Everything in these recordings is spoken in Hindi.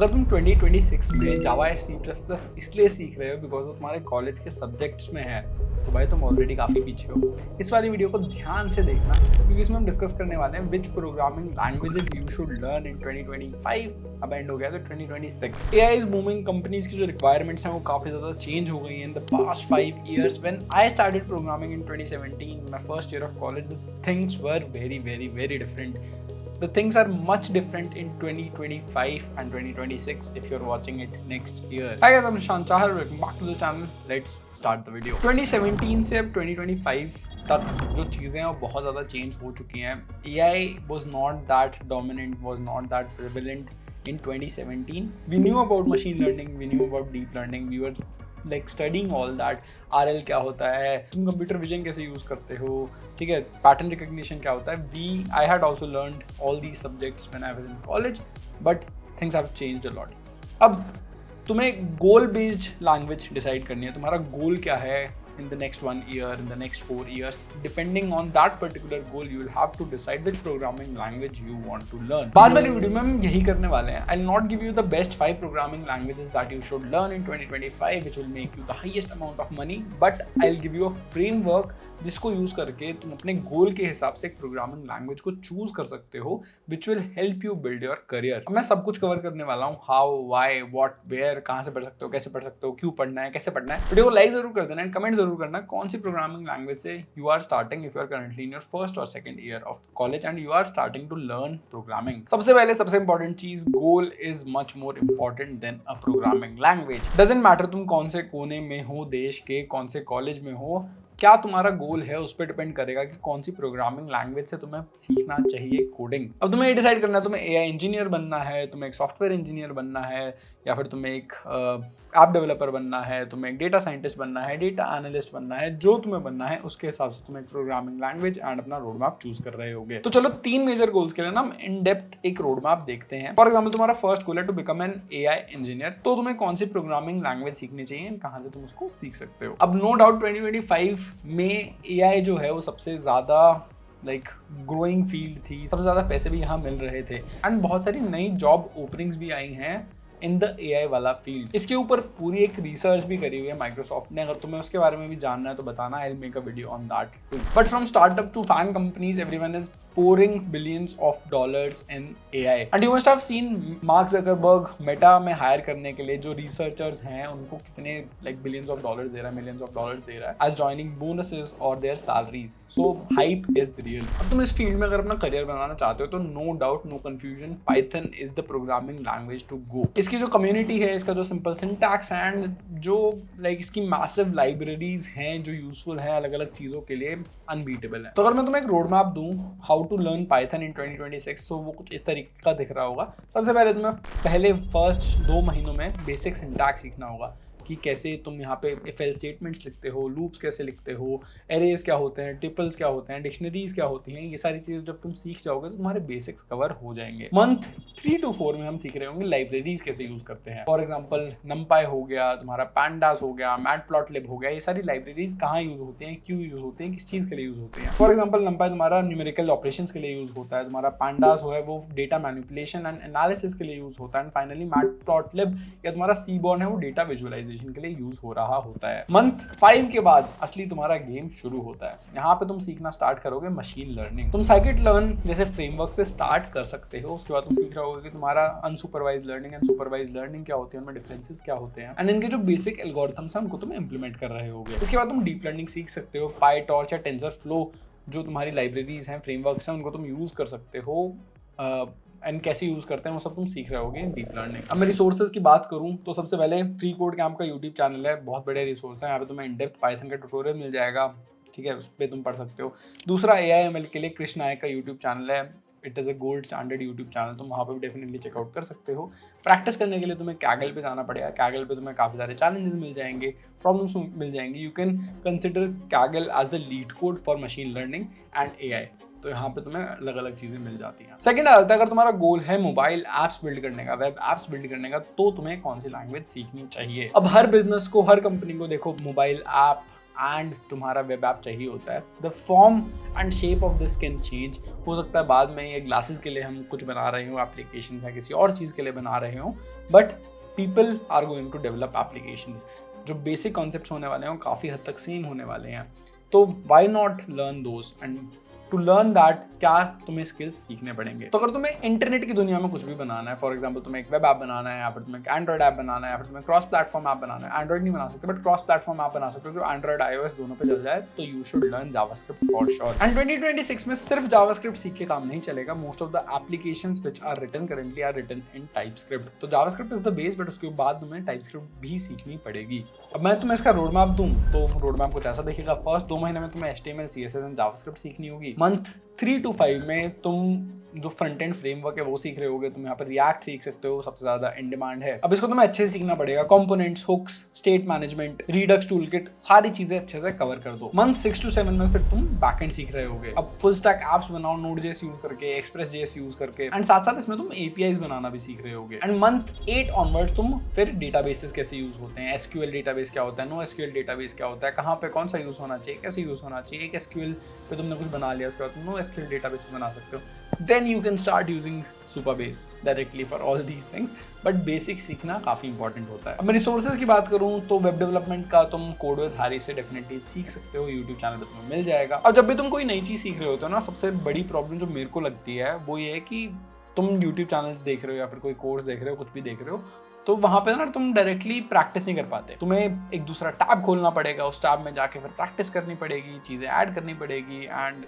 अगर तुम 2026 में जावा या सी प्लस प्लस इसलिए सीख रहे हो बिकॉज वो तुम्हारे कॉलेज के सब्जेक्ट्स में है, तो भाई तुम ऑलरेडी काफ़ी पीछे हो। इस वाली वीडियो को ध्यान से देखना क्योंकि इसमें हम डिस्कस करने वाले हैं विच programming languages you should learn in 2025। अब एंड हो गया तो 2026। एआई इज बूमिंग, कंपनीज की जो रिक्वायरमेंट्स हैं वो काफ़ी ज़्यादा चेंज हो गई हैं in the past 5 years। When I started programming in 2017, my first year of college, the things were very different. The things are much different in 2025 and 2026 if you're watching it next year. Hi guys, I'm Nishant Chahar. Welcome back to the channel. Let's start the video. 2017 से अब 2025 तक जो चीज़ें हैं वो बहुत ज़्यादा चेंज हो चुकी हैं. AI was not that dominant, was not that prevalent in 2017. We knew about machine learning, we knew about deep learning, we were like studying all that. RL क्या होता है, तुम कंप्यूटर विजन कैसे यूज़ करते हो, ठीक है, पैटर्न रिकग्निशन क्या होता है. I had also learned all these subjects when I was in college, but things have changed a lot. अब तुम्हें गोल बेस्ड लैंग्वेज डिसाइड करनी है. तुम्हारा गोल क्या है in the next 1 year, in the next 4 years. Depending on that particular goal, you will have to decide which programming language you want to learn. आज वाली वीडियो में हम यही करने वाले हैं. I'll not give you the best 5 programming languages that you should learn in 2025, which will make you the highest amount of money. But I'll give you a framework जिसको यूज करके तुम अपने गोल के हिसाब से एक प्रोग्रामिंग लैंग्वेज को चूज कर सकते हो, which will help you build your career. मैं सब कुछ कवर करने वाला हूँ. हाउ, व्हाई, व्हाट, वेयर, कहाँ से पढ़ सकते हो, कैसे पढ़ सकते हो, क्यों पढ़ना है, कैसे पढ़ना है. वीडियो को लाइक जरूर कर देना एंड कमेंट जरूर करना कौन सी प्रोग्रामिंग लैंग्वेज से you are starting if you are currently in your first और second year of college and you are starting to learn programming. सबसे पहले सबसे इंपॉर्टेंट चीज, goal is much more important than a programming language. Doesn't matter तुम कौन से कोने में हो देश के, कौन से कॉलेज में हो, क्या तुम्हारा गोल है उस पर डिपेंड करेगा कि कौन सी प्रोग्रामिंग लैंग्वेज से तुम्हें सीखना चाहिए कोडिंग. अब तुम्हें ये डिसाइड करना है तुम्हें एआई इंजीनियर बनना है, तुम्हें एक सॉफ्टवेयर इंजीनियर बनना है, या फिर तुम्हें एक ऐप डेवलपर बनना है, तुम्हें एक डेटा साइंटिस्ट बनना है, डेटा एनालिस्ट बनना है. जो तुम्हें बनना है उसके हिसाब से तुम्हें एक प्रोग्रामिंग लैंग्वेज एंड अपना रोड मैप चूज कर रहे होगे. तो चलो 3 मेजर गोल्स के लिए ना हम इन डेप्थ एक रोड मैप देखते हैं. फॉर एग्जाम्पल तुम्हारा फर्स्ट गोल है to become an AI engineer, तो तुम्हें कौन सी प्रोग्रामिंग लैंग्वेज सीखनी चाहिए, कहाँ से तुम उसको सीख सकते हो. अब नो डाउट 2025 में एआई जो है वो सबसे ज्यादा ग्रोइंग फील्ड थी, सबसे ज्यादा पैसे भी यहाँ मिल रहे थे एंड बहुत सारी नई जॉब ओपनिंग्स भी आई हैं इन द एआई वाला फील्ड. इसके ऊपर पूरी एक रिसर्च भी करी हुई है माइक्रोसॉफ्ट ने. अगर तुम्हें उसके बारे में भी जानना है तो बताना, I will make a video on that too. But from startup to FAANG companies, everyone is pouring billions of dollars in AI. And you must have seen Mark Zuckerberg Meta में हायर करने के लिए जो रिसर्चर्स हैं उनको कितने billions of dollars दे रहा है, millions of dollars दे रहा है as joining bonuses or their salaries. So hype is real. अब तुम इस फील्ड में अगर अपना करियर बनाना चाहते हो तो no doubt, no confusion, Python is the programming language to go. इसकी जो कम्युनिटी है, इसका जो सिंपल सिंटैक्स है एंड जो इसकी मैसिव लाइब्रेरीज हैं जो यूजफुल हैं अलग अलग चीज़ों के लिए, अनबीटेबल है. तो अगर मैं तुम्हें एक रोड मैप दूं हाउ टू लर्न पाइथन इन 2026, तो वो कुछ इस तरीके का दिख रहा होगा. सबसे पहले तुम्हें पहले फर्स्ट 2 महीनों में बेसिक सिंटैक्स सीखना होगा कि कैसे तुम यहाँ पे इफ एल्स स्टेटमेंट्स लिखते हो, लूप्स कैसे लिखते हो, एरेज क्या होते हैं, ट्रिपल्स क्या होते हैं, डिक्शनरीज क्या होती हैं. ये सारी चीज़ें जब तुम सीख जाओगे तो तुम्हारे बेसिक्स कवर हो जाएंगे. मंथ 3 to 4 में हम सीख रहे होंगे लाइब्रेरीज कैसे यूज करते हैं. फॉर एग्जाम्पल NumPy हो गया, तुम्हारा Pandas हो गया, Matplotlib हो गया. ये सारी लाइब्रेरीज कहाँ यूज होती हैं, क्यों यूज होती हैं, किस चीज़ के लिए यूज होती हैं. फॉर एग्जाम्पल NumPy तुम्हारा न्यूमेरिकल ऑपरेशंस के लिए यूज होता है, तुम्हारा Pandas है वो डेटा मैनिपुलेशन एंड एनालिसिस के लिए यूज होता है, एंड फाइनली Matplotlib या तुम्हारा Seaborn है वो डेटा विजुअलाइजेशन के लिए यूज हो रहा होता है. मंथ 5 के बाद असली तुम्हारा गेम शुरू होता है. यहाँ पे तुम सीखना स्टार्ट करोगे मशीन लर्निंग. तुम scikit-learn जैसे फ्रेमवर्क से स्टार्ट कर सकते हो. उसके बाद तुम सीख रहे होगे कि तुम्हारा unsupervised learning and supervised learning क्या होती है, उनमें डिफरेंसेस क्या होते हैं एंड इनके जो बेसिक एल्गोरिथम्स हैं उनको तुम इंप्लीमेंट कर रहे होगे. इसके बाद तुम डीप लर्निंग सीख सकते हो. PyTorch या TensorFlow जो तुम्हारी लाइब्रेरीज हैं, फ्रेमवर्क्स हैं, उनको तुम यूज कर सकते हो एंड कैसे यूज़ करते हैं वो सब तुम सीख रहे होगे इन डीप लर्निंग. अब मैं रिसोर्सेज की बात करूँ तो सबसे पहले फ्री कोड कैंप का यूट्यूब चैनल है. बहुत बड़े रिसोर्स है, यहाँ पे तुम्हें इन डेप्थ पाइथन का ट्यूटोरियल मिल जाएगा, ठीक है, उस पर तुम पढ़ सकते हो. दूसरा AIML के लिए कृष्ण नायक का यूट्यूब चैनल है. It is a gold standard YouTube channel, तुम वहाँ पर भी डेफिनेटली चेकआउट कर सकते हो. प्रैक्टिस करने के लिए तुम्हें Kaggle पे जाना पड़ेगा. Kaggle पे तुम्हें काफ़ी सारे चैलेंजेस मिल जाएंगे, प्रॉब्लम्स मिल जाएंगी. You can consider Kaggle as the LeetCode for machine learning and AI. तो यहाँ पे तुम्हें अलग अलग चीज़ें मिल जाती हैं. सेकंड आता है अगर तुम्हारा गोल है मोबाइल ऐप्स बिल्ड करने का, वेब ऐप्स बिल्ड करने का, तो तुम्हें कौन सी लैंग्वेज सीखनी चाहिए. अब हर बिजनेस को, हर कंपनी को देखो मोबाइल ऐप एंड तुम्हारा वेब ऐप चाहिए होता है, the form and shape of this can change. हो सकता है बाद में ये ग्लासेस के लिए हम कुछ बना रहे हो एप्लीकेशन या किसी और चीज़ के लिए बना रहे हो, but people are going to develop application. जो बेसिक कॉन्सेप्ट्स होने वाले हैं वो काफ़ी हद तक सेम होने वाले हैं, तो why not learn those. And to learn that क्या तुम्हें स्किल्स सीखने पड़ेंगे। तो अगर तुम्हें इंटरनेट की दुनिया में कुछ भी बनाना है, फॉर एग्जांपल तुम्हें एक वेब ऐप बनाना है, या फिर तुम्हें एक एंड्रॉइड ऐप बनाना है, या फिर तुम्हें क्रॉस प्लेटफॉर्म ऐप बनाना है, एंड्रॉइड नहीं बना सकते बट क्रॉस प्लेटफॉर्म ऐप बना सकते हो जो एंड्रॉइड iOS दोनों पे चल जाए, तो you should learn JavaScript for sure. And 2026 में सिर्फ जावास्क्रिप्ट सीख के काम नहीं चलेगा। Most of the applications which are written currently are written in TypeScript. तो JavaScript is the base, but उसके बाद तुम्हें टाइपस्क्रिप्ट भी सीखनी पड़ेगी। अब मैं तुम्हें इसका रोड मैप दूं तो रोड मैप कुछ ऐसा दिखेगा। फर्स्ट 2 महीने में तुम्हें HTML CSS एंड जावास्क्रिप्ट सीखनी होगी। मंथ 3 to 5 में तुम जो फ्रंट एंड फ्रेमवर्क है वो सीख रहे होगे। तुम यहाँ पर रिएक्ट सीख सकते हो, सबसे ज्यादा इन डिमांड है। अब इसको तुम्हें अच्छे से सीखना पड़ेगा। Components, hooks, state management, Redux Toolkit, सारी चीजें अच्छे से कवर कर दो। मंथ 6 to 7 में फिर तुम बैकएंड सीख रहे होगे। अब फुल स्टैक एप्स बनाओ Node.js यूज करके, Express.js यूज करके, एंड साथ साथ इसमें तुम APIs बनाना भी सीख रहे होगे। एंड मंथ 8 ऑनवर्ड्स तुम फिर डेटाबेसेस कैसे यूज होते हैं, SQL डेटाबेस क्या होता है, NoSQL डेटाबेस क्या होता है, कहाँ पे कौन सा यूज होना चाहिए, कैसे यूज होना चाहिए। एक SQL पे तुमने कुछ बना लिया, उसके बाद तुम NoSQL डेटाबेस बना सकते हो। Then you can start using Supabase directly for all these things, but basic सीखना काफी इंपॉर्टेंट होता है। अब मैं रिसोर्सेज की बात करूं तो वेब डेवलपमेंट का तुम कोड विद हैरी से डेफिनेटली सीख सकते हो, यूट्यूब चैनल पे तुम्हें मिल जाएगा। और जब भी तुम कोई नई चीज सीख रहे होते हो ना, सबसे बड़ी प्रॉब्लम जो मेरे को लगती है वो ये है कि तुम यूट्यूब चैनल देख रहे हो या फिर कोई कोर्स देख रहे हो, कुछ भी देख रहे हो, तो वहां पे ना तुम डायरेक्टली प्रैक्टिस नहीं कर पाते। तुम्हें एक दूसरा टैब खोलना पड़ेगा, उस टैब में जाके फिर प्रैक्टिस करनी पड़ेगी, चीजें ऐड करनी पड़ेगी एंड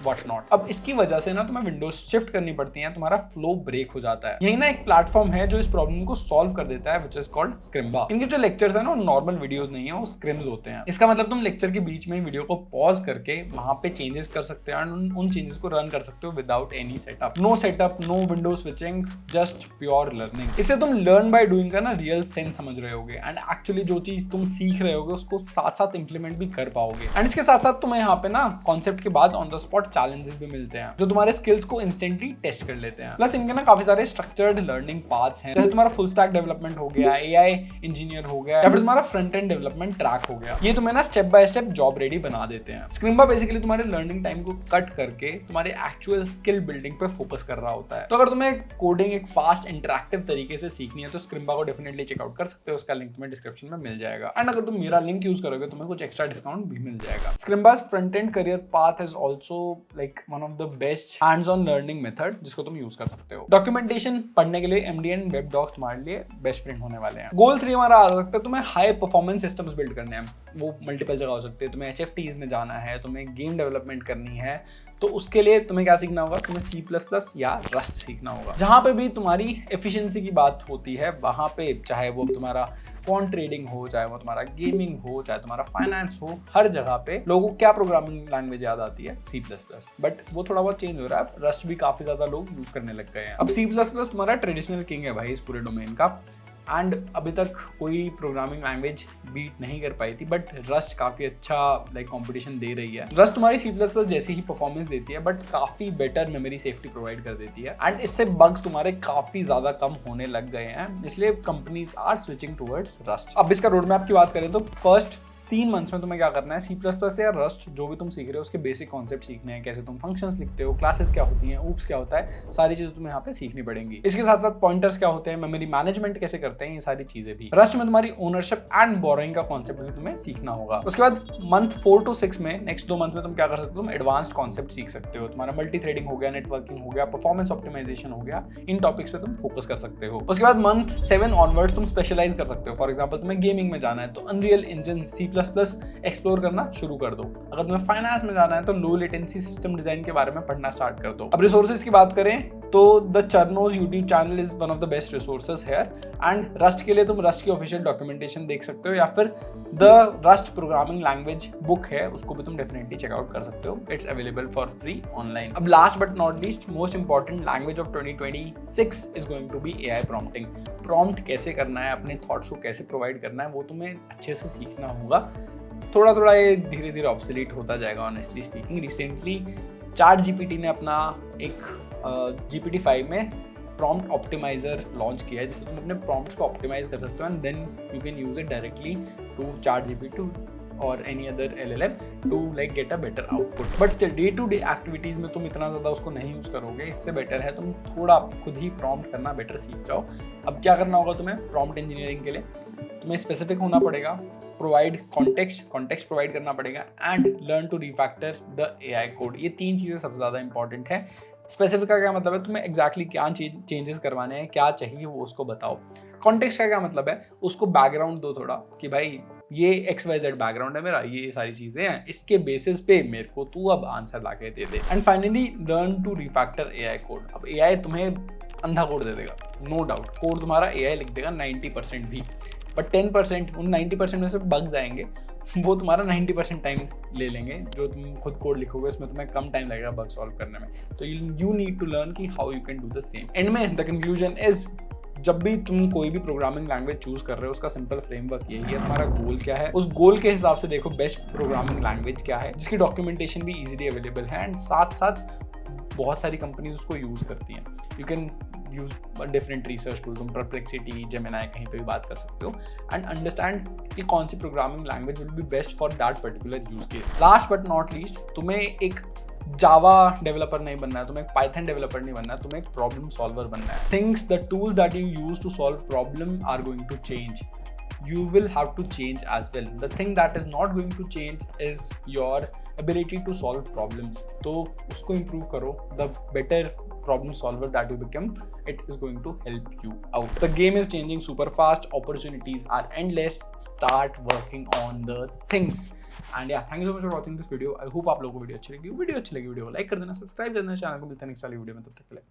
व्हाट नॉट। अब इसकी वजह से ना तुम्हें विंडोज शिफ्ट करनी पड़ती है, तुम्हारा फ्लो ब्रेक हो जाता है। यही ना एक प्लेटफॉर्म है जो इस प्रॉब्लम को सॉल्व कर देता है, व्हिच इज कॉल्ड स्क्रिम्बा। इनके जो लेक्चर्स है ना, नॉर्मल वीडियोस नहीं है, वो स्क्रिम्स होते हैं। इसका मतलब तुम लेक्चर के बीच में वीडियो को पॉज करके वहां पे चेंजेस कर सकते हैं एंड उन चेंजेस को रन कर सकते हो without any setup. No window switching, just pure learning. इससे तुम लर्न बाय डूइंग का ना रियल सेंस समझ रहे होगे एंड एक्चुअली जो चीज तुम सीख रहे होगे उसको साथ साथ इंप्लीमेंट भी कर पाओगे। एंड इसके साथ साथ तुम्हें यहाँ पे ना कॉन्सेप्ट के बाद ऑन द स्पॉट चैलेंजेस भी मिलते हैं जो तुम्हारे स्किल्स को इंस्टेंटली टेस्ट कर लेते हैं। प्लस इनके ना काफी सारे स्ट्रक्चर्ड लर्निंग पाथ्स हैं, जैसे तुम्हारा फुल स्टैक डेवलपमेंट हो गया, AI इंजीनियर हो गया, या फिर तुम्हारा फ्रंट एंड डेवलपमेंट ट्रैक हो गया। ये तुम्हें ना step by step job ready बना देते हैं। स्क्रिम्बा बेसिकली तुम्हारे लर्निंग टाइम को कट करके तुम्हारे एक्चुअल स्किल बिल्डिंग पे फोकस कर रहा होता है। तो अगर तुम्हें कोडिंग एक फास्ट इंटरैक्टिव तरीके से सीखनी है तो स्क्रिम्बा को डेफिनेटली चेकआउट कर सकते हो। उसका लिंक तुम्हें डिस्क्रिप्शन में मिल जाएगा एंड अगर तुम मेरा लिंक यूज करोगे तुम्हें कुछ एक्स्ट्रा डिस्काउंट भी मिल जाएगा। Scrimba's front end career path is also like one of the best hands on learning method जिसको तुम यूज कर सकते हो। डॉक्यूमेंटेशन पढ़ने के लिए MD एंड वेब डॉक्स तुम्हारे लिए बेस्ट फ्रेंड होने वाले हैं। गोल 3 हमारा आ सकता है, तुम्हें हाई परफॉर्मेंस सिस्टम्स बिल्ड करने हैं। वो मल्टीपल जगह हो सकते हैं। तुम्हें HFTs में जाना है, तुम्हें गेम डेवलपमेंट करनी है, तो उसके लिए तुम्हें क्या सीखना होगा, तुम्हें C++ या रस्ट सीखना होगा। जहां पे भी तुम्हारी एफिशिएंसी की बात होती है वहां पे, चाहे वो तुम्हारा क्वांट ट्रेडिंग हो, चाहे वो तुम्हारा गेमिंग हो, चाहे तुम्हारा फाइनेंस हो, हर जगह पे लोगों को क्या प्रोग्रामिंग लैंग्वेज याद आती है, C++। बट वो थोड़ा बहुत चेंज हो रहा है, रस्ट भी काफी ज्यादा लोग यूज करने लग गए हैं। अब C++ तुम्हारा ट्रेडिशनल किंग है भाई इस पूरे डोमेन का एंड अभी तक कोई प्रोग्रामिंग लैंग्वेज बीट नहीं कर पाई थी, बट रस्ट काफी अच्छा लाइक कंपटीशन दे रही है। रस्ट तुम्हारी C++ जैसी ही परफॉर्मेंस देती है बट काफी बेटर मेमोरी सेफ्टी प्रोवाइड कर देती है एंड इससे बग्स तुम्हारे काफी ज्यादा कम होने लग गए हैं, इसलिए companies are switching towards Rust. अब इसका रोड मैप की बात करें तो फर्स्ट 3 मंथ्स में तुम्हें क्या करना है, C++ या रस्ट जो भी तुम सीख रहे हो उसके बेसिक कॉन्सेप्ट सीखने हैं। कैसे तुम फंक्शंस लिखते हो, क्लासेस क्या होती हैं, ऊप्स क्या होता है, सारी चीजें तुम्हें यहाँ पे सीखनी पड़ेंगी। इसके साथ साथ पॉइंटर्स क्या होते हैं, मेमोरी मैनेजमेंट कैसे करते हैं, ये सारी चीजें भी। रस्ट में तुम्हारी ओनरशिप एंड बोरोइंग का कॉन्सेप्ट भी तुम्हें सीखना होगा। उसके बाद मंथ 4 to 6 में, नेक्स्ट 2 मंथ में तुम क्या कर सकते हो, तुम एडवांस्ड कॉन्सेप्ट सीख सकते हो। तुम्हारा मल्टी थ्रेडिंग हो गया, नेटवर्किंग हो गया, परफॉर्मेंस ऑप्टिमाइजेशन हो गया, इन टॉपिक्स पे तुम फोकस कर सकते हो। उसके बाद मंथ 7 ऑनवर्ड्स तुम स्पेशलाइज कर सकते हो। फॉर एग्जाम्पल तुम्हें गेमिंग में जाना है तो अनरियल इंजन, C++ एक्सप्लोर करना शुरू कर दो। अगर तुम्हें फाइनेंस में जाना है तो लो लेटेंसी सिस्टम डिजाइन के बारे में पढ़ना स्टार्ट कर दो। अब रिसोर्सेज की बात करें तो the Cherno's YouTube channel is one of the best resources here and Rust के लिए तुम रस्ट की ऑफिशियल डॉक्यूमेंटेशन देख सकते हो या फिर the Rust programming language book है उसको भी तुम डेफिनेटली चेकआउट कर सकते हो। It's available for free online. अब last but not least, most important language of 2026 is going to be AI prompting. Prompt कैसे करना है, अपने थॉट्स को कैसे प्रोवाइड करना है, वो तुम्हें अच्छे से सीखना होगा। थोड़ा थोड़ा ये धीरे धीरे ऑब्सोलीट होता जाएगा ऑनेस्टली स्पीकिंग। रिसेंटली ChatGPT ने अपना एक GPT-5 में प्रॉम्प्ट ऑप्टिमाइजर लॉन्च किया है जिससे तुम अपने प्रॉम्प्ट्स को ऑप्टिमाइज कर सकते हो and then you can use it directly to ChatGPT और any other LLM to like get a better output. But still day to day activities में तुम इतना ज़्यादा उसको नहीं यूज़ करोगे, इससे बेटर है तुम थोड़ा खुद ही प्रॉम्प्ट करना बेटर सीख जाओ। अब क्या करना होगा तुम्हें प्रॉम्प्ट इंजीनियरिंग के लिए? तुम्हें स्पेसिफिक होना पड़ेगा, प्रोवाइड कॉन्टेक्स्ट प्रोवाइड करना पड़ेगा and learn to refactor the AI code. ये 3 चीज़ें सबसे ज़्यादा इंपॉर्टेंट है। स्पेसिफिक का क्या मतलब है? तुम्हें एग्जैक्टली क्या चेंजेस करवाने हैं, क्या चाहिए वो उसको बताओ। कॉन्टेक्स्ट का क्या मतलब है? उसको बैकग्राउंड दो थोड़ा कि भाई ये XYZ बैकग्राउंड है मेरा, ये सारी चीज़ें हैं, इसके बेसिस पे मेरे को तू अब आंसर ला के दे दे। And finally learn to refactor AI code. अब AI तुम्हें अंधा कोड दे देगा, नो डाउट। कोड तुम्हारा AI लिख देगा 90% भी, बट 10% उन 90% में से बग्स आएंगे, वो तुम्हारा 90% टाइम ले लेंगे। जो तुम खुद कोड लिखोगे उसमें तुम्हें कम टाइम लगेगा बग सॉल्व करने में। तो यू नीड टू लर्न कि how you can do the same. And में द कंक्लूजन इज, जब भी तुम कोई भी प्रोग्रामिंग लैंग्वेज चूज कर रहे हो उसका सिंपल फ्रेमवर्क यही है, तुम्हारा गोल क्या है, उस गोल के हिसाब से देखो बेस्ट प्रोग्रामिंग लैंग्वेज क्या है, जिसकी डॉक्यूमेंटेशन भी इजीली अवेलेबल है एंड साथ साथ बहुत सारी कंपनीज उसको यूज करती हैं। You can use different research tool, तुम परप्लेक्सिटी, जेमिनाई कहीं पे भी बात कर सकते हो एंड अंडरस्टैंड कि कौन सी programming language will be best for that particular use case. Last but not least, तुम्हें एक जावा डेवलपर नहीं बनना है, तुम्हें एक पाइथन डेवलपर नहीं बनना है, तुम्हें एक प्रॉब्लम सॉल्वर बनना है। Things, the tool that you use to solve problem are going to change, you will have to change as well. The thing that is not going to change is your ability to solve problems. तो उसको improve करो, the better problem solver that you become, it is going to help you out. The game is changing super fast, opportunities are endless, start working on the things. And yeah, thank you so much for watching this video. I hope आप लोगों को वीडियो अच्छी लगी। वीडियो को लाइक कर देना, सब्सक्राइब कर देना चैनल को। मिलते हैं नेक्स्ट वाली वीडियो में, तब तक के लिए।